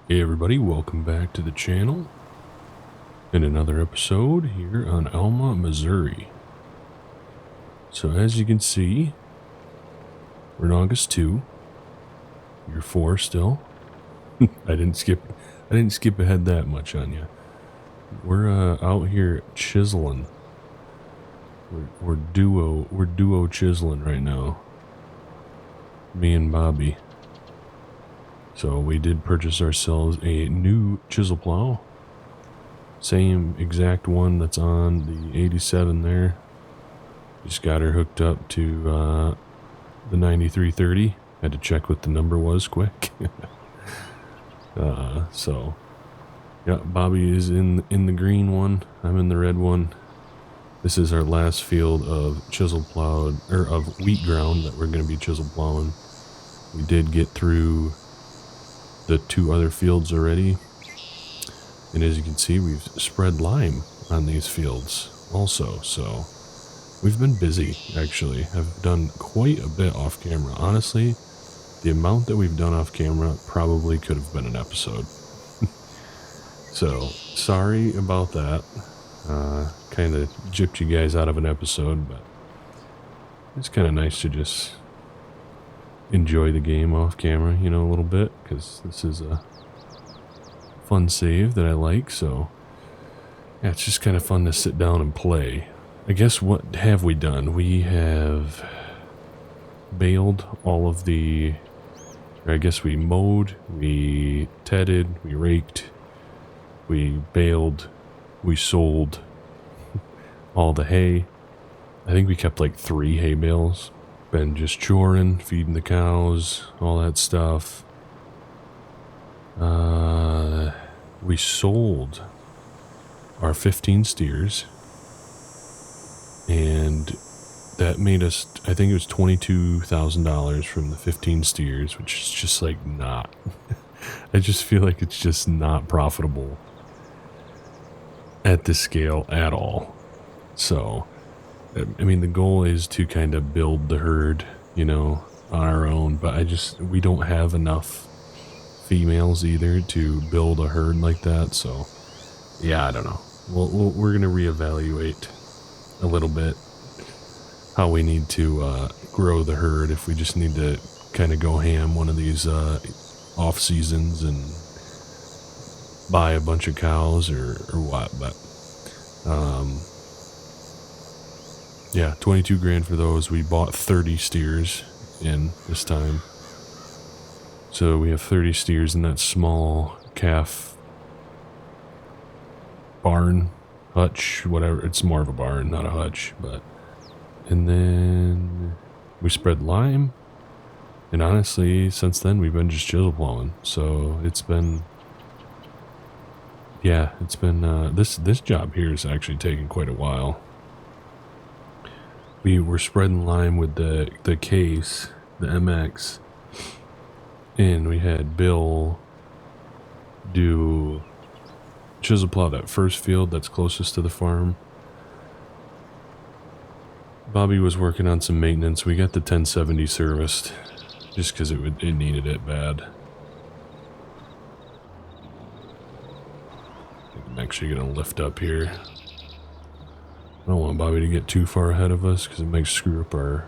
Hey everybody, welcome back to the channel in another episode here on Alma, Missouri. So as you can see, we're in August 2, year 4 still. I didn't skip ahead that much on you. We're out here chiseling. We're duo chiseling right now. Me and Bobby. So we did purchase ourselves a new chisel plow. Same exact one that's on the 87 there. Just got her hooked up to the 9330. Had to check what the number was quick. So yeah, Bobby is in the green one. I'm in the red one. This is our last field of chisel plowed, or of wheat ground that we're going to be chisel plowing. We did get through the 2 other fields already, and as you can see, we've spread lime on these fields also, so we've been busy. Actually, I've done quite a bit off camera. Honestly, the amount that we've done off camera probably could have been an episode. So sorry about that. Kind of gypped you guys out of an episode, but it's kind of nice to just enjoy the game off camera, you know, a little bit, because this is a fun save that I like. So yeah, it's just kind of fun to sit down and play. I guess what have we done? We have baled all of the, or I guess we mowed, we tedded, we raked, we baled, we sold all the hay. I think we kept like 3 hay bales. Been just choring, feeding the cows, all that stuff. We sold our 15 steers, and that made us, I think it was $22,000 from the 15 steers, which is just like not, I just feel like it's just not profitable at this scale at all. So I mean, the goal is to kind of build the herd, you know, on our own, but we don't have enough females either to build a herd like that. So yeah, I don't know. We're going to reevaluate a little bit how we need to grow the herd, if we just need to kind of go ham one of these off seasons and buy a bunch of cows or what. But yeah, 22 grand for those. We bought 30 steers in this time. So we have 30 steers in that small calf barn, hutch, whatever. It's more of a barn, not a hutch. But, and then we spread lime. And honestly, since then, we've been just chisel plowing. So it's been, yeah, it's been, this job here is actually taking quite a while. We were spreading lime with the case, the MX, and we had Bill do chisel plow that first field that's closest to the farm. Bobby was working on some maintenance. We got the 1070 serviced just because it needed it bad. I'm actually going to lift up here. I don't want Bobby to get too far ahead of us because it might screw up our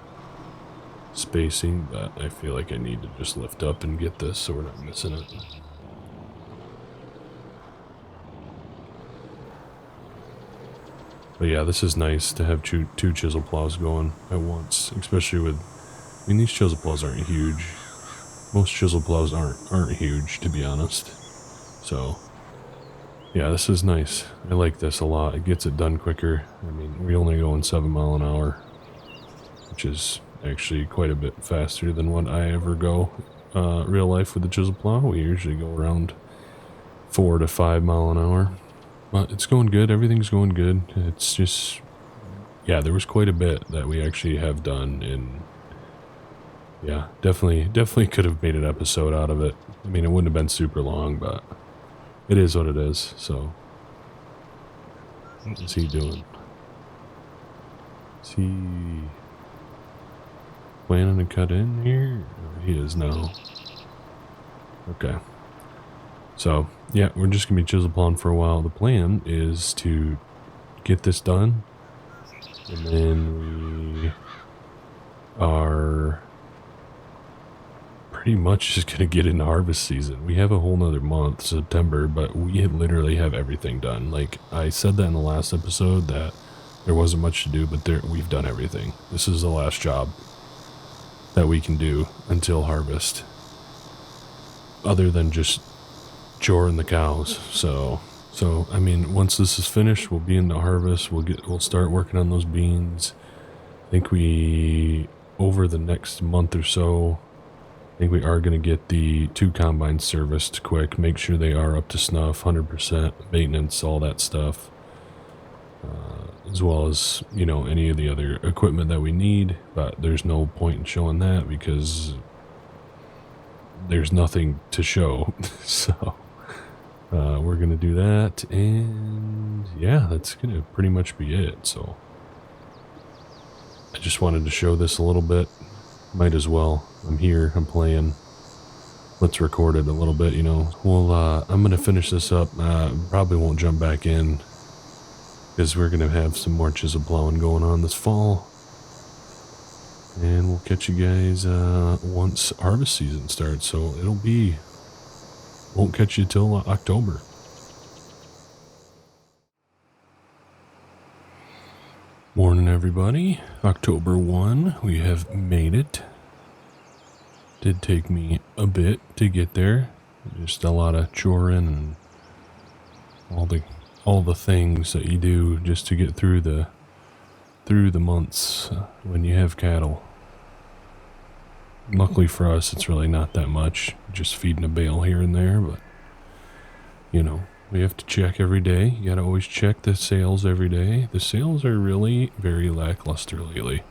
spacing, but I feel like I need to just lift up and get this so we're not missing it. But yeah, this is nice to have two chisel plows going at once, especially with, I mean, these chisel plows aren't huge. Most chisel plows aren't huge, to be honest. So yeah, this is nice. I like this a lot. It gets it done quicker. I mean, we only go in 7 mile an hour, which is actually quite a bit faster than what I ever go real life with the chisel plow. We usually go around 4 to 5 mile an hour. But it's going good. Everything's going good. It's just, yeah, there was quite a bit that we actually have done, and yeah, definitely could have made an episode out of it. I mean, it wouldn't have been super long, but it is what it is. So what is he doing? Is he planning to cut in here? Oh, he is now. Okay. So yeah, we're just gonna be chisel plowing for a while. The plan is to get this done, and then we are pretty much just gonna get into harvest season. We have a whole nother month, September, but we literally have everything done. Like I said that in the last episode that there wasn't much to do, but we've done everything. This is the last job that we can do until harvest, other than just choring the cows. So I mean, once this is finished, we'll be into harvest. We'll start working on those beans. I think over the next month or so, I think we are going to get the 2 combines serviced quick, make sure they are up to snuff, 100% maintenance, all that stuff, as well as, you know, any of the other equipment that we need. But there's no point in showing that because there's nothing to show. So we're going to do that, and yeah, that's going to pretty much be it. So I just wanted to show this a little bit. Might as well. I'm here, I'm playing. Let's record it a little bit, you know. Well, I'm going to finish this up. Probably won't jump back in because we're going to have some more chisel plowing going on this fall. And we'll catch you guys once harvest season starts. So won't catch you till October. Morning, everybody. October 1, we have made it. Did take me a bit to get there. Just a lot of choring and all the things that you do just to get through the months when you have cattle. Luckily for us, it's really not that much. Just feeding a bale here and there, but you know, we have to check every day. You gotta always check the sales every day. The sales are really very lackluster lately.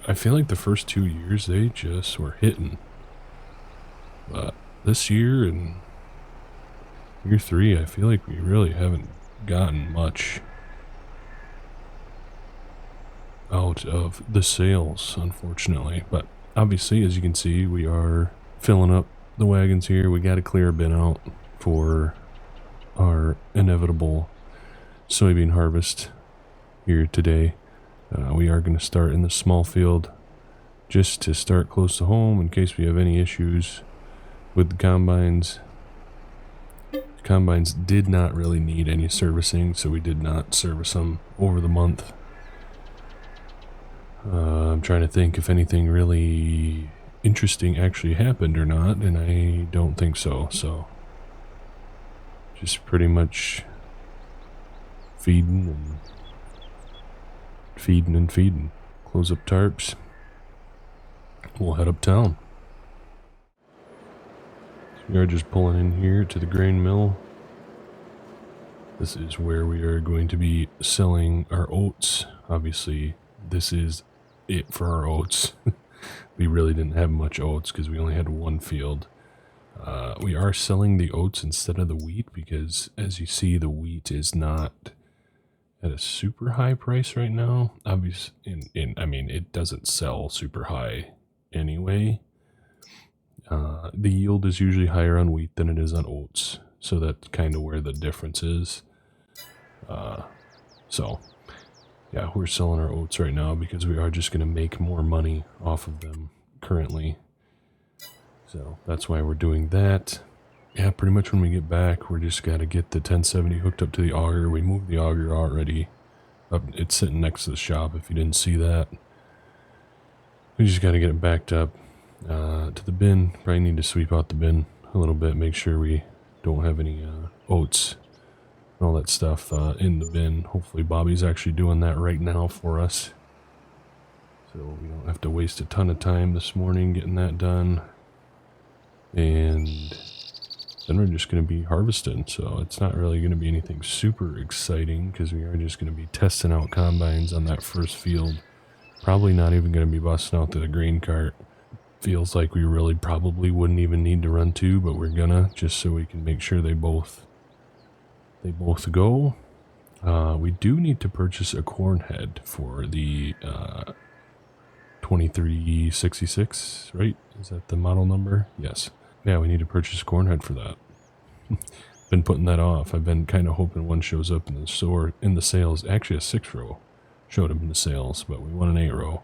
I feel like the first 2 years they just were hitting. But this year and year 3, I feel like we really haven't gotten much out of the sales, unfortunately. But obviously, as you can see, we are filling up the wagons here. We got to clear a bin out for our inevitable soybean harvest here today. We are going to start in the small field just to start close to home in case we have any issues with the combines. The combines did not really need any servicing, so we did not service them over the month. I'm trying to think if anything really interesting actually happened or not, and I don't think so. So just pretty much feeding and feeding. Close up tarps. We'll head uptown. So we are just pulling in here to the grain mill. This is where we are going to be selling our oats. Obviously, this is it for our oats. We really didn't have much oats because we only had one field. We are selling the oats instead of the wheat because, as you see, the wheat is not at a super high price right now. Obviously, I mean, it doesn't sell super high anyway. The yield is usually higher on wheat than it is on oats, so that's kind of where the difference is. So yeah, we're selling our oats right now because we are just going to make more money off of them currently. So that's why we're doing that. Yeah, pretty much when we get back, we're just got to get the 1070 hooked up to the auger. We moved the auger already. It's sitting next to the shop if you didn't see that. We just got to get it backed up to the bin. Probably need to sweep out the bin a little bit, make sure we don't have any oats and all that stuff in the bin. Hopefully Bobby's actually doing that right now for us, so we don't have to waste a ton of time this morning getting that done. And then we're just going to be harvesting, so it's not really going to be anything super exciting because we are just going to be testing out combines on that first field. Probably not even going to be busting out to the grain cart. Feels like we really probably wouldn't even need to run 2, but we're gonna, just so we can make sure they both go. We do need to purchase a corn head for the 2366, right? Is that the model number? Yes. Yeah, we need to purchase a corn head for that. Been putting that off. I've been kind of hoping one shows up in the store, in the sales. Actually, a 6-row showed up in the sales, but we want an 8-row.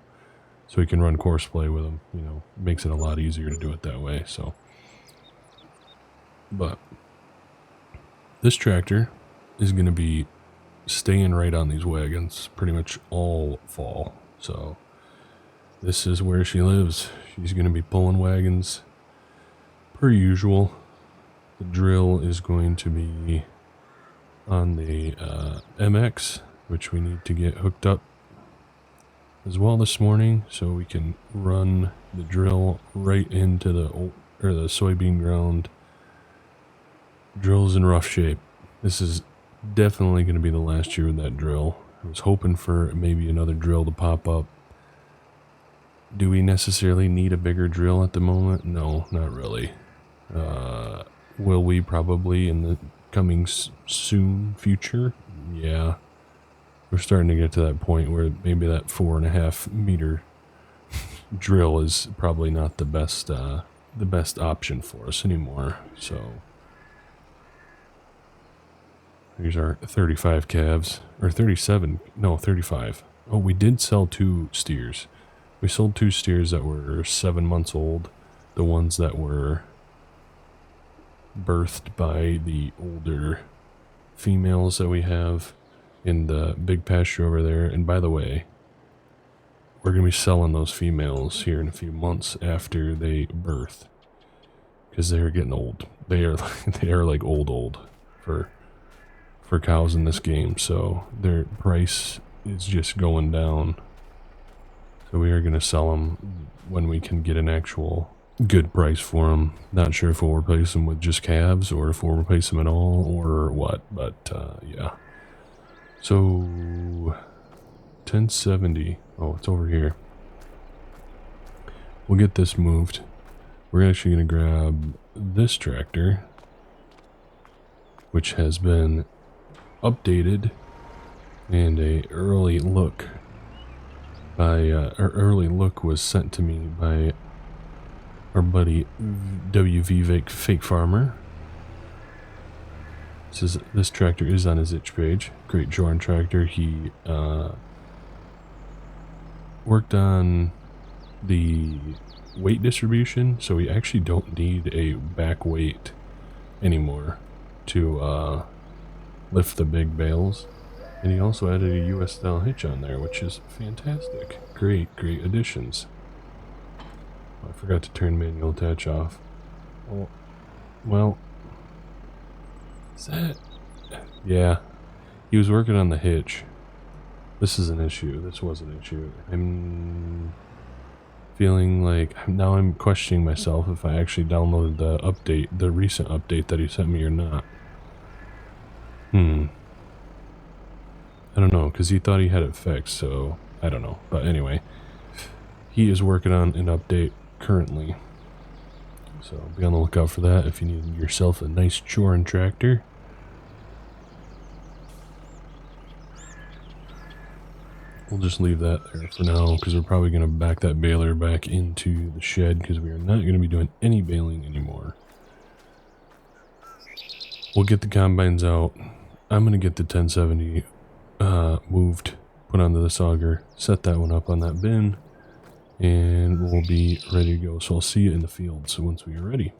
So we can run course play with them. You know, makes it a lot easier to do it that way, so. But this tractor is going to be staying right on these wagons pretty much all fall. So this is where she lives. She's going to be pulling wagons per usual. The drill is going to be on the MX, which we need to get hooked up as well this morning, so we can run the drill right into the soybean ground. Drill's in rough shape. This is definitely going to be the last year with that drill. I was hoping for maybe another drill to pop up. Do we necessarily need a bigger drill at the moment? No, not really. Will we probably in the coming soon future? Yeah. We're starting to get to that point where maybe that 4.5 meter drill is probably not the best option for us anymore. So here's our 35 calves, or 37, no, 35. Oh, we did sell 2 steers. We sold 2 steers that were 7 months old. The ones that were birthed by the older females that we have in the big pasture over there. And by the way, we're going to be selling those females here in a few months after they birth, because they're getting old. They are like old for cows in this game, so their price is just going down. So we are going to sell them when we can get an actual good price for them. Not sure if we'll replace them with just calves or if we'll replace them at all or what, but yeah. So 1070. Oh, it's over here. We'll get this moved. We're actually going to grab this tractor, which has been updated, and a early look was sent to me by our buddy WVFakeFarmer. Says this tractor is on his itch page. Great Jorn tractor. He worked on the weight distribution, so we actually don't need a back weight anymore to lift the big bales. And he also added a US style hitch on there, which is fantastic. Great additions. Oh, I forgot to turn manual attach off. Oh, well, is that? Yeah, he was working on the hitch. This is an issue. This was an issue. I'm feeling like now I'm questioning myself if I actually downloaded the recent update that he sent me or not. I don't know, because he thought he had it fixed, so I don't know. But anyway, he is working on an update currently. So be on the lookout for that if you need yourself a nice Jorn tractor. We'll just leave that there for now, because we're probably going to back that baler back into the shed, because we are not going to be doing any baling anymore. We'll get the combines out. I'm going to get the 1070 moved, put onto this auger, set that one up on that bin, and we'll be ready to go. So I'll see you in the fields once we are ready.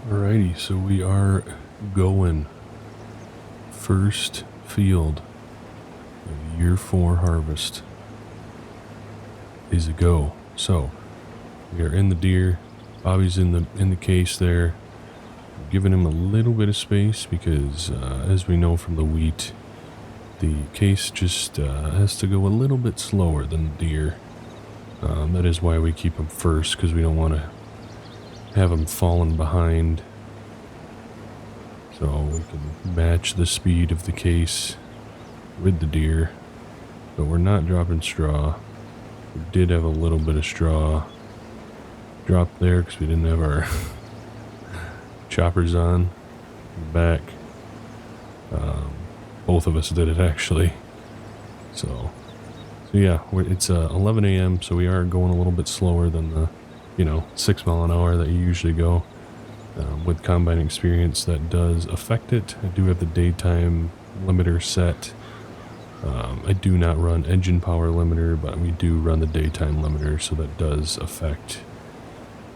Alrighty, so we are going. First field of year 4 harvest is a go. So we are in the deer. Bobby's in the case there. I'm giving him a little bit of space because as we know from the wheat, the case just has to go a little bit slower than the deer. That is why we keep him first, because we don't want to have him falling behind. So we can match the speed of the case with the deer, but we're not dropping straw. We did have a little bit of straw drop there because we didn't have our choppers on in the back. Both of us did it actually. So yeah, it's 11 a.m. so we are going a little bit slower than you know, 6 mile an hour that you usually go. With combine experience, that does affect it. I do have the daytime limiter set. I do not run engine power limiter, but we do run the daytime limiter, so that does affect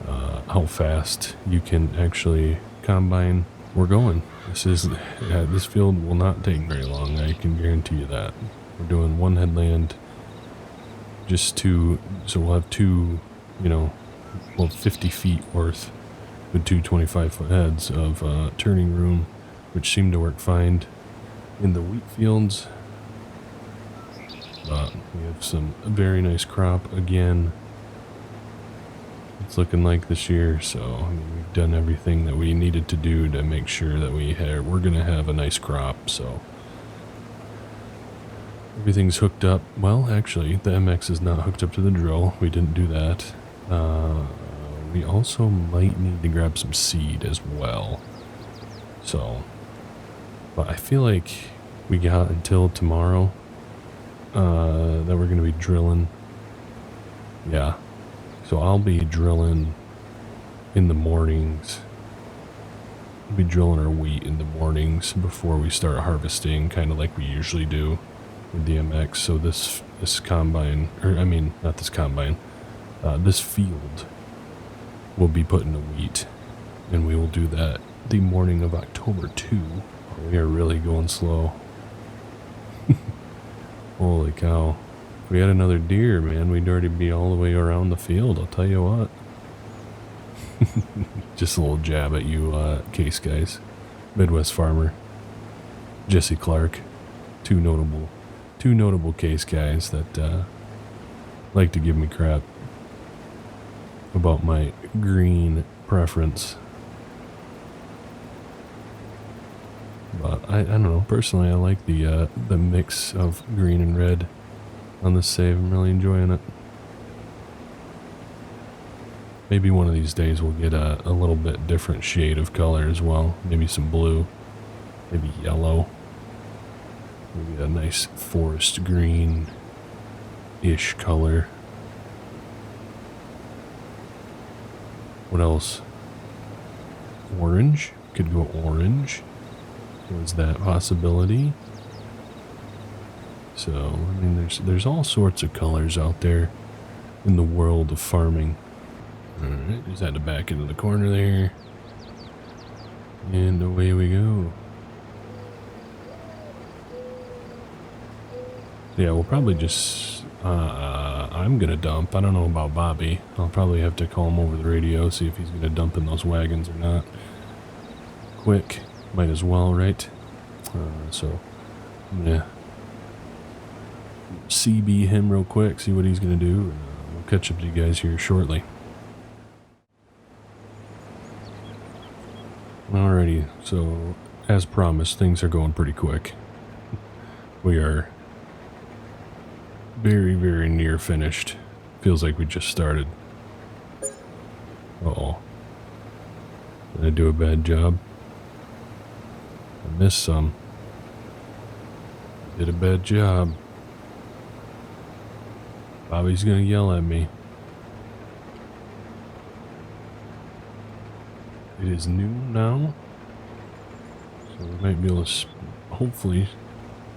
how fast you can actually combine. We're going. This field will not take very long, I can guarantee you that. We're doing one headland, so we'll have two, you know, well, 50 feet worth with two 25-foot heads of turning room, which seem to work fine in the wheat fields. But we have some very nice crop again. It's looking like this year, so I mean, we've done everything that we needed to do to make sure that we're going to have a nice crop. So everything's hooked up. Well, actually, the MX is not hooked up to the drill. We didn't do that. We also might need to grab some seed as well. So, but I feel like we got until tomorrow that we're going to be drilling. Yeah. So I'll be drilling in the mornings. We'll be drilling our wheat in the mornings before we start harvesting, kind of like we usually do with the MX. So this combine, or I mean, not this combine, this field will be put into wheat, and we will do that the morning of October 2. We are really going slow. Holy cow. If we had another deer, man, we'd already be all the way around the field, I'll tell you what. Just a little jab at you, case guys. MidwestFarmer, Jessy Clark, two notable case guys that like to give me crap about my green preference. But I don't know, personally I like the mix of green and red on this save. I'm really enjoying it. Maybe one of these days we'll get a little bit different shade of color as well. Maybe some blue, maybe yellow, maybe a nice forest green-ish color. What else? Orange? Could go orange. Was that possibility? So, I mean, there's all sorts of colors out there in the world of farming. Alright, just had to back into the corner there. And away we go. Yeah, we'll probably just... I'm gonna dump. I don't know about Bobby. I'll probably have to call him over the radio, see if he's gonna dump in those wagons or not. Quick. Might as well, right? So, I'm gonna CB him real quick, see what he's gonna do, and we'll catch up to you guys here shortly. Alrighty, so as promised, things are going pretty quick. We are very, very near finished. Feels like we just started. Uh-oh. Did I do a bad job? I missed some. Did a bad job. Bobby's gonna yell at me. It is noon now, so we might be able to, hopefully,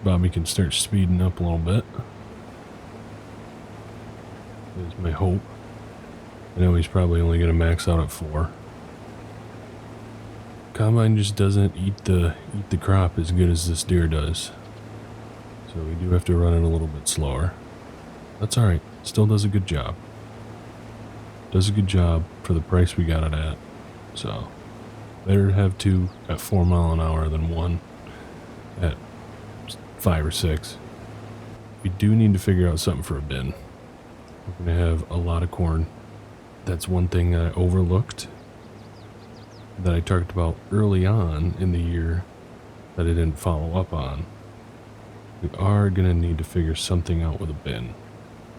Bobby can start speeding up a little bit. That's my hope. I know he's probably only gonna max out at 4. Combine just doesn't eat the crop as good as this deer does. So we do have to run it a little bit slower. That's alright. Still does a good job. Does a good job for the price we got it at. So, better to have 2 at 4 mile an hour than 1 at 5 or 6. We do need to figure out something for a bin. We're going to have a lot of corn. That's one thing I overlooked that I talked about early on in the year that I didn't follow up on. We are going to need to figure something out with a bin.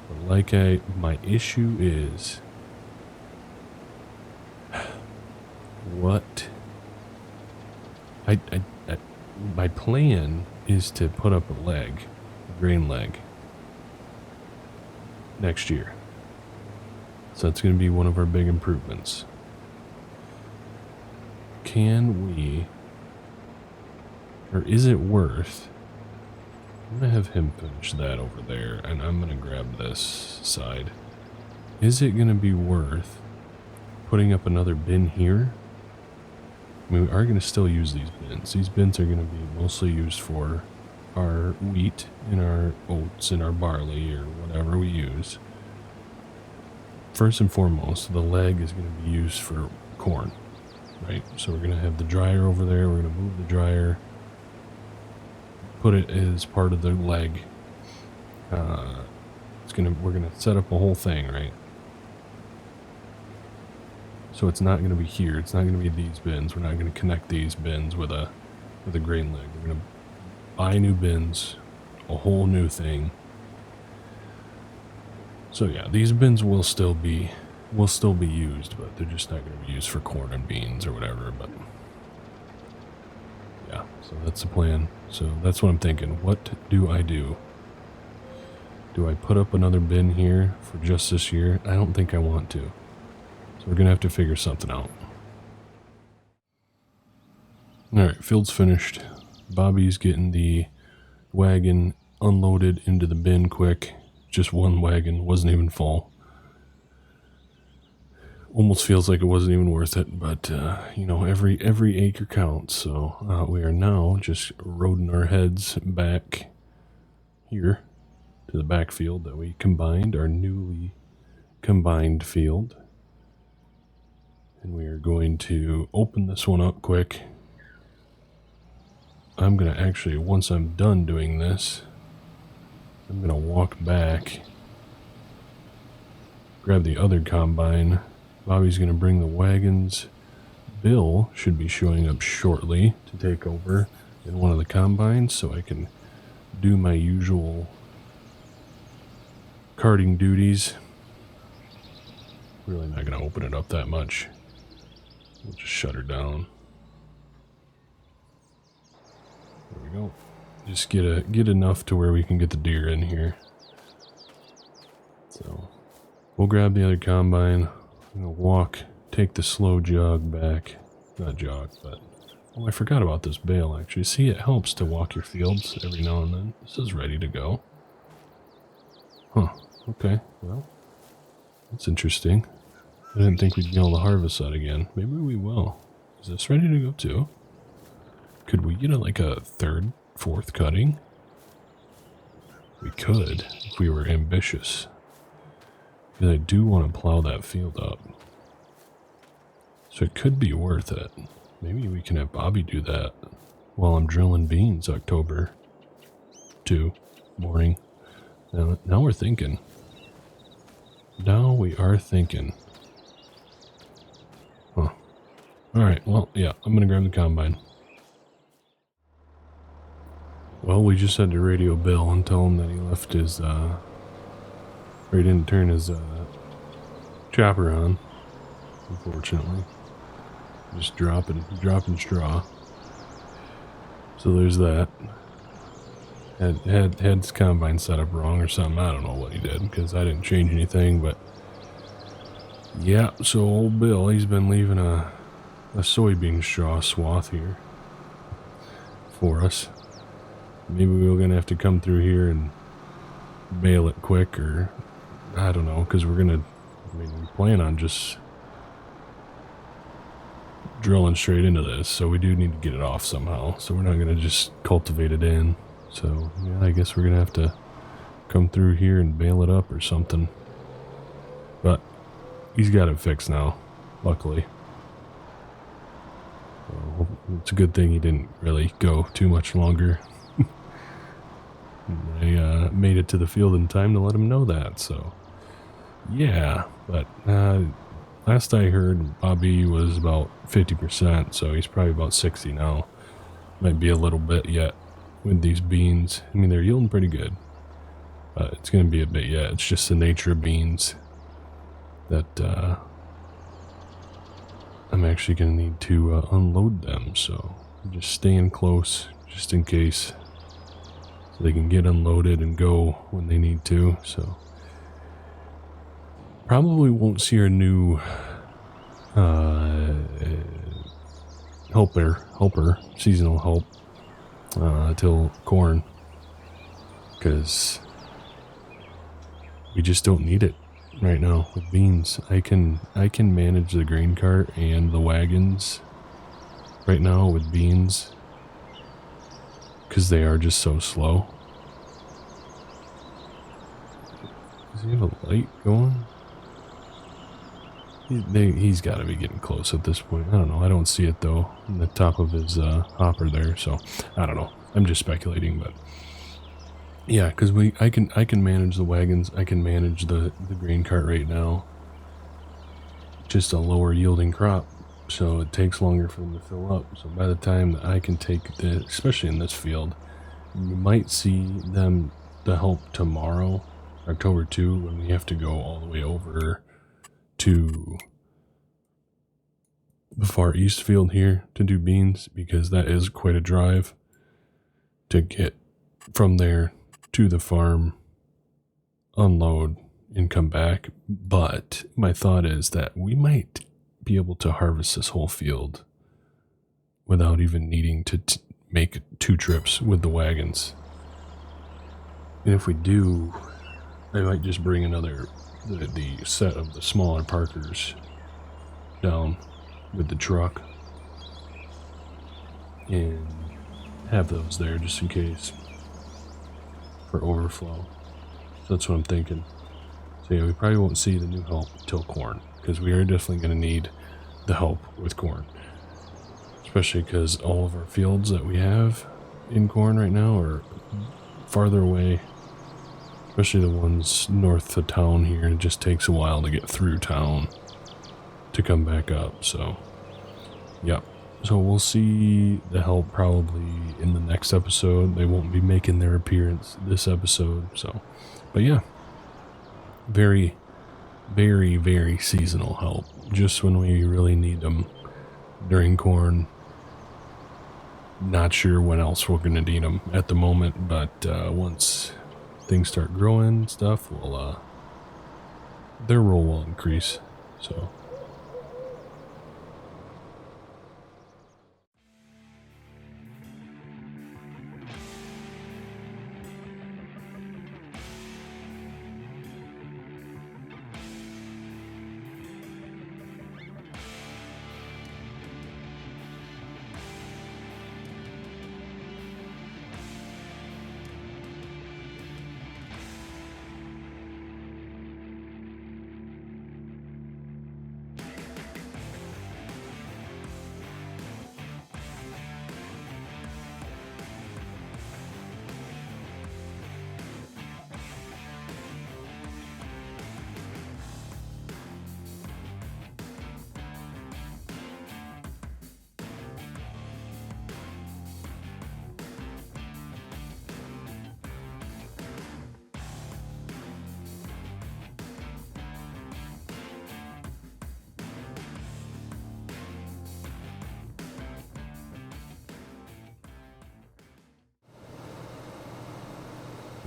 But my issue is what my plan is to put up a grain leg next year. So that's going to be one of our big improvements. Can we, or is it worth, I'm going to have him finish that over there, and I'm going to grab this side. Is it going to be worth putting up another bin here? I mean, we are going to still use these bins. These bins are going to be mostly used for our wheat and our oats and our barley or whatever we use. First and foremost, the leg is going to be used for corn, right? So we're going to have the dryer over there. We're going to move the dryer, put it as part of the leg. We're going to set up a whole thing, right? So it's not going to be here. It's not going to be these bins. We're not going to connect these bins with a grain leg. We're going to buy new bins, a whole new thing. So yeah, these bins will still be used, but they're just not going to be used for corn and beans or whatever. But yeah, so that's the plan. So that's what I'm thinking. What do I do? Do I put up another bin here for just this year? I don't think I want to. We're going to have to figure something out. Alright, field's finished. Bobby's getting the wagon unloaded into the bin quick. Just one wagon, wasn't even full. Almost feels like it wasn't even worth it, but, you know, every acre counts. So we are now just roading our heads back here to the backfield that we combined, our newly combined field. And we are going to open this one up quick. I'm going to actually, once I'm done doing this, I'm going to walk back, grab the other combine. Bobby's going to bring the wagons. Bill should be showing up shortly to take over in one of the combines so I can do my usual carting duties. Really not going to open it up that much. We'll just shut her down. There we go. Just get enough to where we can get the deer in here. So we'll grab the other combine. I'm gonna walk, take the slow jog back. Not jog, but oh, I forgot about this bale actually. See, it helps to walk your fields every now and then. This is ready to go. Huh. Okay. Well, that's interesting. I didn't think we'd be able to harvest that again. Maybe we will. Is this ready to go too? Could we get like a third, fourth cutting? We could, if we were ambitious. Because I do want to plow that field up. So it could be worth it. Maybe we can have Bobby do that while I'm drilling beans October 2 morning. Now we're thinking. Now we are thinking. Huh. Alright, well, yeah, I'm gonna grab the combine. Well, we just had to radio Bill and tell him that he left his, or he didn't turn his, chopper on, unfortunately. Just dropping straw. So there's that. Had his combine set up wrong or something. I don't know what he did, because I didn't change anything, but yeah, so old Bill, he's been leaving a soybean straw swath here for us. Maybe we're gonna have to come through here and bale it quick, or I don't know, because we plan on just drilling straight into this, so we do need to get it off somehow. So we're not gonna just cultivate it in. So yeah, I guess we're gonna have to come through here and bale it up or something. But he's got it fixed now, luckily. So it's a good thing he didn't really go too much longer. I made it to the field in time to let him know that, so yeah. But last I heard, Bobby was about 50%, so he's probably about 60 now. Might be a little bit yet with these beans. I mean, they're yielding pretty good, but it's going to be a bit yet. It's just the nature of beans that I'm actually going to need to unload them, so I'm just staying close just in case, so they can get unloaded and go when they need to. So Probably won't see our new helper, seasonal help, till corn, because we just don't need it right now with beans. I can manage the grain cart and the wagons right now with beans because they are just so slow. Does he have a light going? He's got to be getting close at this point. I don't know. I don't see it though in the top of his hopper there. So I don't know. I'm just speculating, but yeah, because I can manage the wagons. I can manage the grain cart right now. Just a lower yielding crop, so it takes longer for them to fill up. So by the time that I can take the, especially in this field, you might see them the help tomorrow, October 2, when we have to go all the way over to the far east field here to do beans, because that is quite a drive to get from there to the farm, unload, and come back. But my thought is that we might be able to harvest this whole field without even needing to make 2 trips with the wagons. And if we do, I might just bring another the set of the smaller Parkers down with the truck and have those there just in case for overflow. So that's what I'm thinking. So yeah, we probably won't see the new help till corn, because we are definitely going to need the help with corn, especially because all of our fields that we have in corn right now are farther away, especially the ones north of town here. It just takes a while to get through town to come back up. So yep, so we'll see the help probably in the next episode. They won't be making their appearance this episode. So, but yeah, very, very, very seasonal help, just when we really need them during corn. Not sure when else we're gonna need them at the moment, but once things start growing and stuff, will their role will increase. So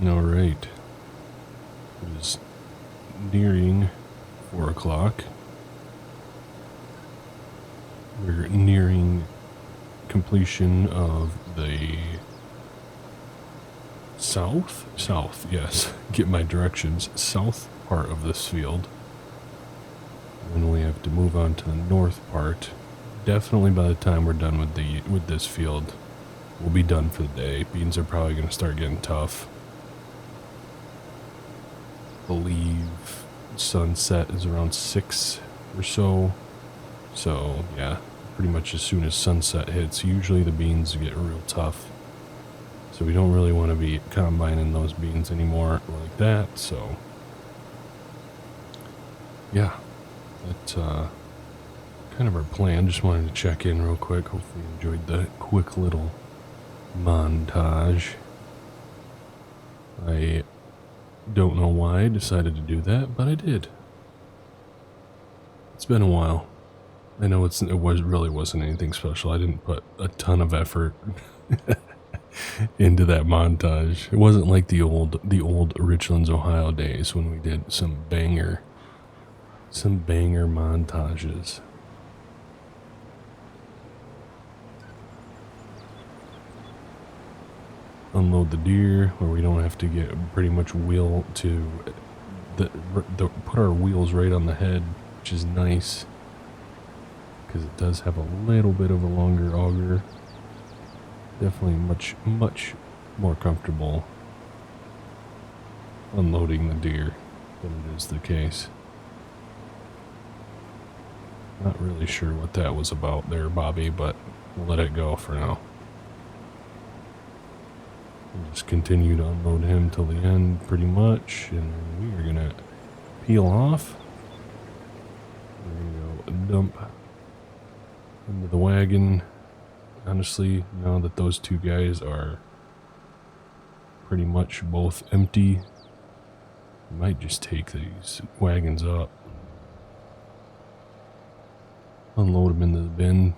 all right, it is nearing 4 o'clock. We're nearing completion of the south, yes, get my directions, south part of this field. And we have to move on to the north part. Definitely by the time we're done with this field, we'll be done for the day. Beans are probably going to start getting tough. Believe sunset is around 6 or so. So yeah, pretty much as soon as sunset hits, usually the beans get real tough. So we don't really want to be combining those beans anymore like that. So yeah, that's kind of our plan. Just wanted to check in real quick. Hopefully you enjoyed the quick little montage. I don't know why I decided to do that, but I did. It's been a while. I know it really wasn't anything special. I didn't put a ton of effort into that montage. It wasn't like the old Richlands, Ohio days when we did some banger Some banger montages. Unload the deer where we don't have to get pretty much wheel to put our wheels right on the head, which is nice because it does have a little bit of a longer auger. Definitely much more comfortable unloading the deer than it is the case. Not really sure what that was about there, Bobby, but we'll let it go for now. We'll just continue to unload him till the end, pretty much, and we are gonna peel off. We're gonna go dump into the wagon. Honestly, now that those two guys are pretty much both empty, I might just take these wagons up, unload them into the bin,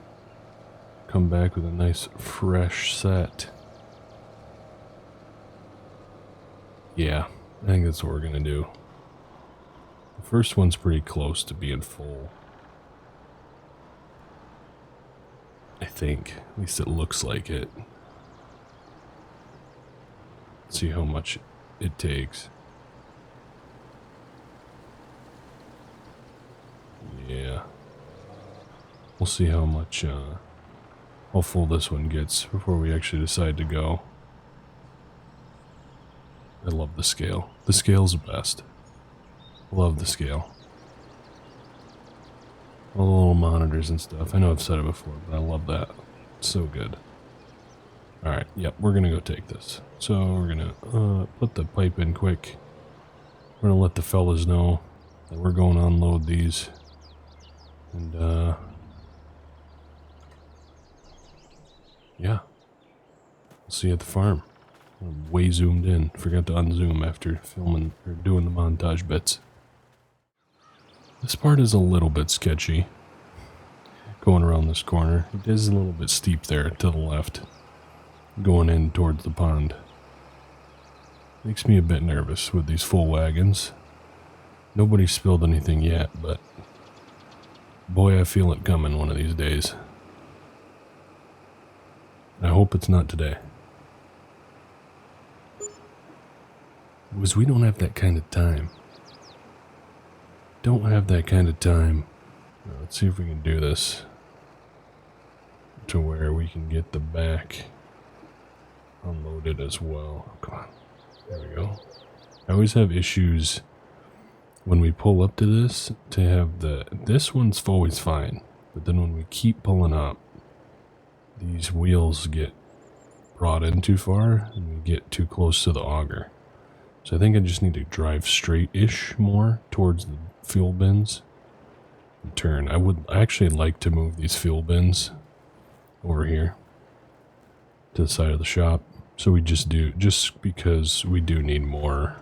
come back with a nice fresh set. Yeah, I think that's what we're gonna do. The first one's pretty close to being full. I think. At least it looks like it. Let's see how much it takes. Yeah. We'll see how much, how full this one gets before we actually decide to go. I love the scale. The scale's the best. Love the scale. All the little monitors and stuff. I know I've said it before, but I love that. It's so good. Alright, yep, we're gonna go take this. So we're gonna put the pipe in quick. We're gonna let the fellas know that we're going to unload these. And yeah. We'll see you at the farm. I'm way zoomed in. Forgot to unzoom after filming or doing the montage bits. This part is a little bit sketchy. Going around this corner. It is a little bit steep there to the left. Going in towards the pond. Makes me a bit nervous with these full wagons. Nobody spilled anything yet, but boy, I feel it coming one of these days. I hope it's not today. Because we don't have that kind of time. Don't have that kind of time. Now, let's see if we can do this to where we can get the back unloaded as well. Come on. There we go. I always have issues when we pull up to this to have this one's always fine. But then when we keep pulling up, these wheels get brought in too far and we get too close to the auger. So I think I just need to drive straight-ish more towards the fuel bins and turn. I would actually like to move these fuel bins over here to the side of the shop. So we just because we do need more.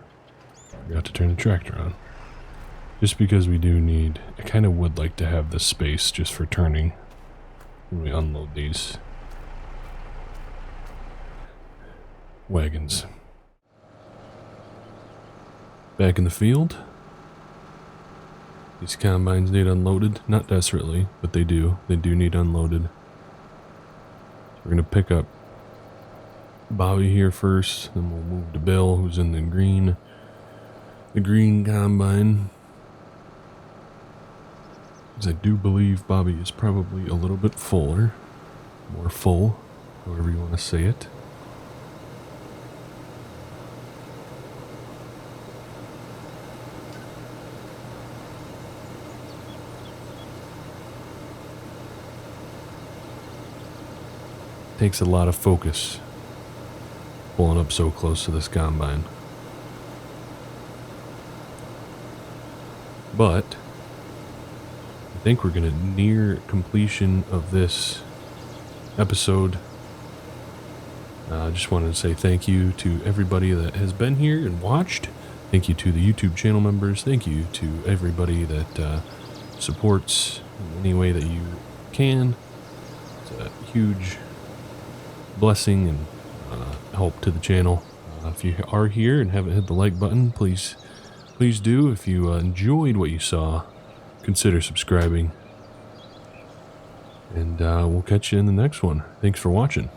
We have to turn the tractor on. Just because we do need, I kind of would like to have this space just for turning when we unload these wagons. Back in the field. These combines need unloaded. Not desperately, but they do. They do need unloaded. So we're going to pick up Bobby here first. Then we'll move to Bill, who's in the green combine. Because I do believe Bobby is probably a little bit fuller. More full, however you want to say it. Takes a lot of focus pulling up so close to this combine. But I think we're going to near completion of this episode. I just wanted to say thank you to everybody that has been here and watched. Thank you to the YouTube channel members. Thank you to everybody that supports in any way that you can. It's a huge blessing and help to the channel. If you are here and haven't hit the like button, please do. If you enjoyed what you saw, consider subscribing. And we'll catch you in the next one. Thanks for watching.